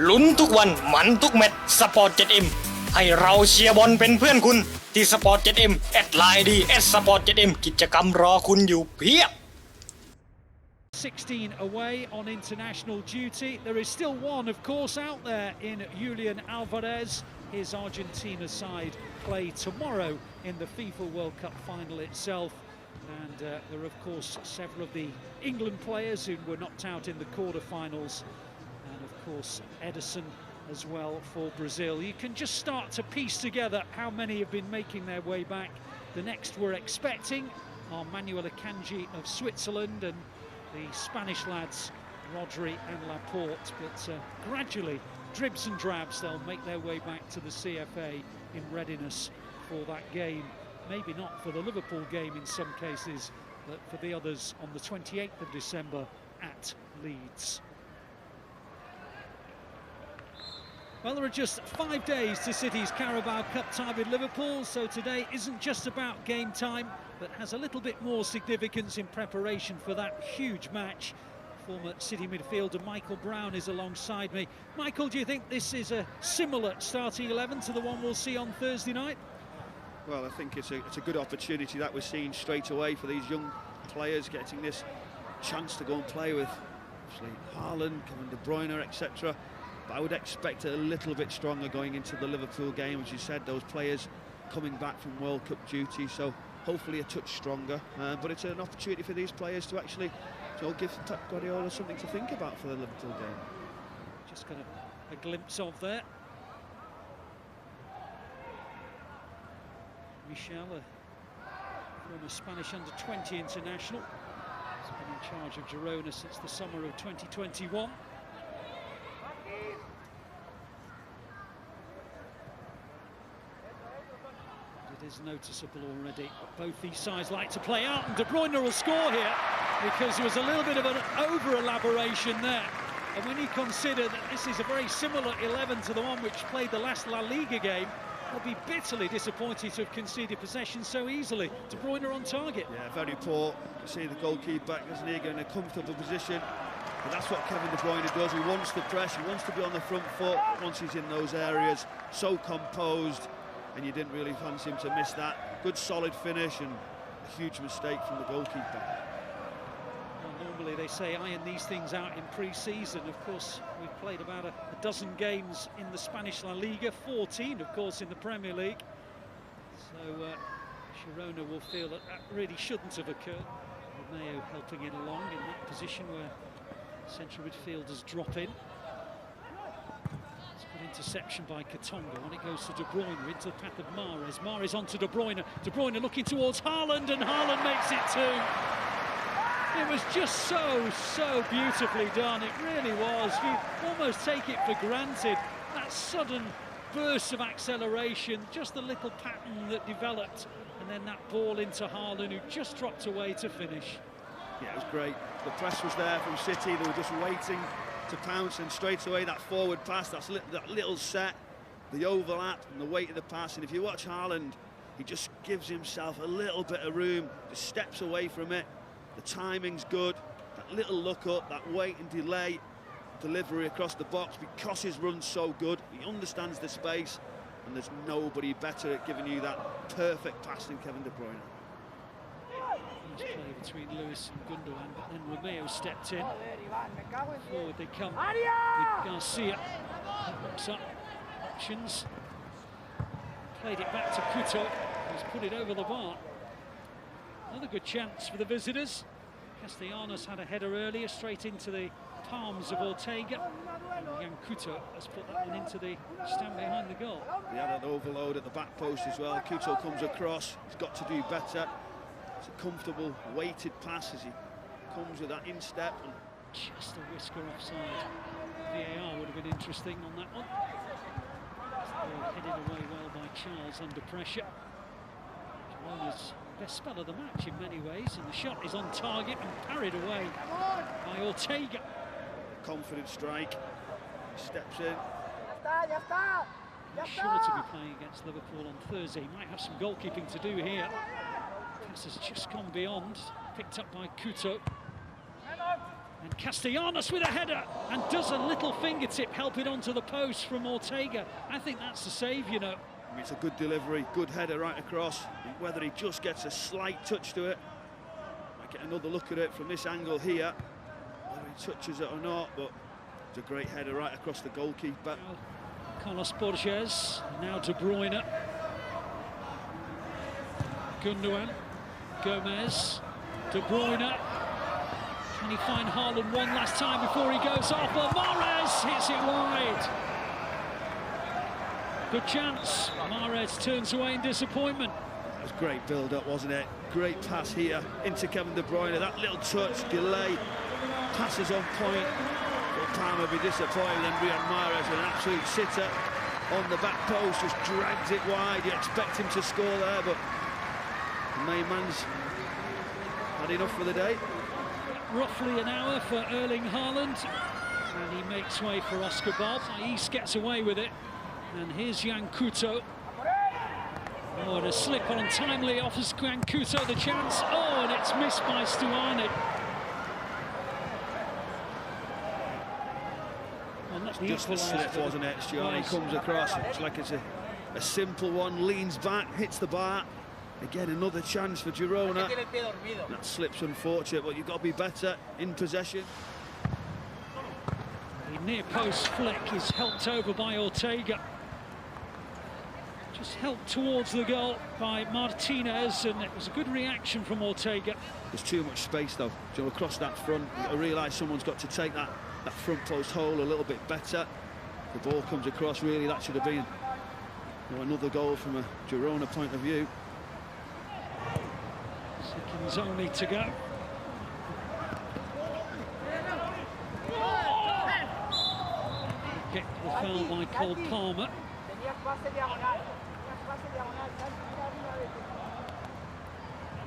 ลุ้นทุกวันหมันทุกแมตช์สปอร์ต 7M ให้เราเชียร์บอลเป็นเพื่อนคุณที่สปอร์ต 7M แอดไลน์ดีสปอร์ต 7M กิจกรรมรอคุณอยู่เพียบ16 away on international duty. There is still one, of course, out there in Julian Alvarez. His Argentina side play tomorrow in the FIFA World Cup final itself. And there are, of course, several of the England players who were knocked out in the quarterfinals. And, of course, Ederson as well for Brazil. You can just start to piece together how many have been making their way back. The next we're expecting are Manuel Akanji of Switzerland and the Spanish lads, Rodri and Laporte, but gradually, dribs and drabs, they'll make their way back to the CFA in readiness for that game. Maybe not for the Liverpool game in some cases, but for the others on the 28th of December at Leeds. Well, there are just 5 days to City's Carabao Cup tie with Liverpool, so today isn't just about game time, but has a little bit more significance in preparation for that huge match. Former City midfielder Michael Brown is alongside me. Michael, do you think this is a similar starting 11 to the one we'll see on Thursday night? Well, I think it's a good opportunity that we're seeing straight away for these young players getting this chance to go and play with obviously Haaland, Kevin De Bruyne, etc. But I would expect it a little bit stronger going into the Liverpool game, as you said, those players coming back from World Cup duty, so hopefully a touch stronger. But it's an opportunity for these players to actually give Pep Guardiola something to think about for the Liverpool game. Just got a glimpse of there. Michel, a former Spanish under-20 international, has been in charge of Girona since the summer of 2021. It is noticeable already. Both these sides like to play out, and De Bruyne will score here because there was a little bit of an over-elaboration there. And when you consider that this is a very similar 11 to the one which played the last La Liga game, they'll be bitterly disappointed to have conceded possession so easily. De Bruyne on target. Yeah, very poor. You can see the goalkeeper, isn't he, in a comfortable position. But that's what Kevin De Bruyne does. He wants to press, he wants to be on the front foot once he's in those areas. So composed, and you didn't really fancy him to miss that. Good solid finish and a huge mistake from the goalkeeper. Well, normally they say iron these things out in pre-season. Of course, we've played about a dozen games in the Spanish La Liga, 14 of course in the Premier League. So Girona will feel that really shouldn't have occurred. Romeo helping it along in that position where central midfielders drop in. Good interception by Katonga when it goes to De Bruyne into the path of Mahrez. Mahrez onto De Bruyne. De Bruyne looking towards Haaland, and Haaland makes it two. It was just so beautifully done. It really was. You almost take it for granted. That sudden burst of acceleration, just the little pattern that developed, and then that ball into Haaland, who just dropped away to finish. Yeah, it was great. The press was there from City. They were just waiting to pounce, and straight away that forward pass, that little set, the overlap and the weight of the pass. And if you watch Haaland, he just gives himself a little bit of room, just steps away from it. The timing's good, that little look up, that wait and delay delivery across the box, because his run's so good. He understands the space, and there's nobody better at giving you that perfect pass than Kevin De Bruyne. Play between Lewis and Gundogan, but then Romeo stepped in. Forward they come with Garcia. Looks up options. Played it back to Couto, who's put it over the bar. Another good chance for the visitors. Castellanos had a header earlier, straight into the palms of Ortega. And Jan Couto has put that one into the stand behind the goal. He had an overload at the back post as well. Couto comes across, he's got to do better. It's a comfortable, weighted pass as he comes with that instep. And just a whisker offside. VAR would have been interesting on that one. Ball headed away well by Charles under pressure. Girona's best spell of the match in many ways, and the shot is on target and parried away by Ortega. Confident strike. He steps in. He's sure to be playing against Liverpool on Thursday. Might have some goalkeeping to do here. Pass has just gone beyond, picked up by Couto. And Castellanos with a header and does a little fingertip help it onto the post from Ortega. I think that's the save, you know. It's a good delivery, good header right across. Whether he just gets a slight touch to it. Might get another look at it from this angle here. Whether he touches it or not, but it's a great header right across the goalkeeper. Carlos Borges, now De Bruyne. Gundogan, Gomez, De Bruyne. Can he find Haaland one last time before he goes off? But Mahrez hits it wide. Good chance. Mahrez turns away in disappointment. That was great build-up, wasn't it? Great pass here into Kevin De Bruyne. That little touch, delay, passes on point. But Palmer will be disappointed. Then Riyad Mahrez with an absolute sitter on the back post, just drags it wide. You expect him to score there, but the main man's had enough for the day. Roughly an hour for Erling Haaland, and he makes way for Oscar Bob. East gets away with it, and here's Jan Couto. Oh, and a slip untimely offers Jan Couto the chance. Oh, and it's missed by Stuani. Well, not the Just a slip, wasn't it? Stuani comes across. It's like it's a simple one, leans back, hits the bar. Again, another chance for Girona. That slip's unfortunate, but you've got to be better in possession. The near post flick is helped over by Ortega. Just helped towards the goal by Martinez, and it was a good reaction from Ortega. There's too much space, though. So across that front, I realise someone's got to take that front post hole a little bit better. The ball comes across, really, that should have been another goal from a Girona point of view. Seconds only to go. Get the foul by Cole Palmer.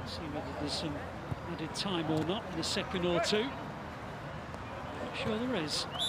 See whether there's some added time or not in a second or two. Not sure there is.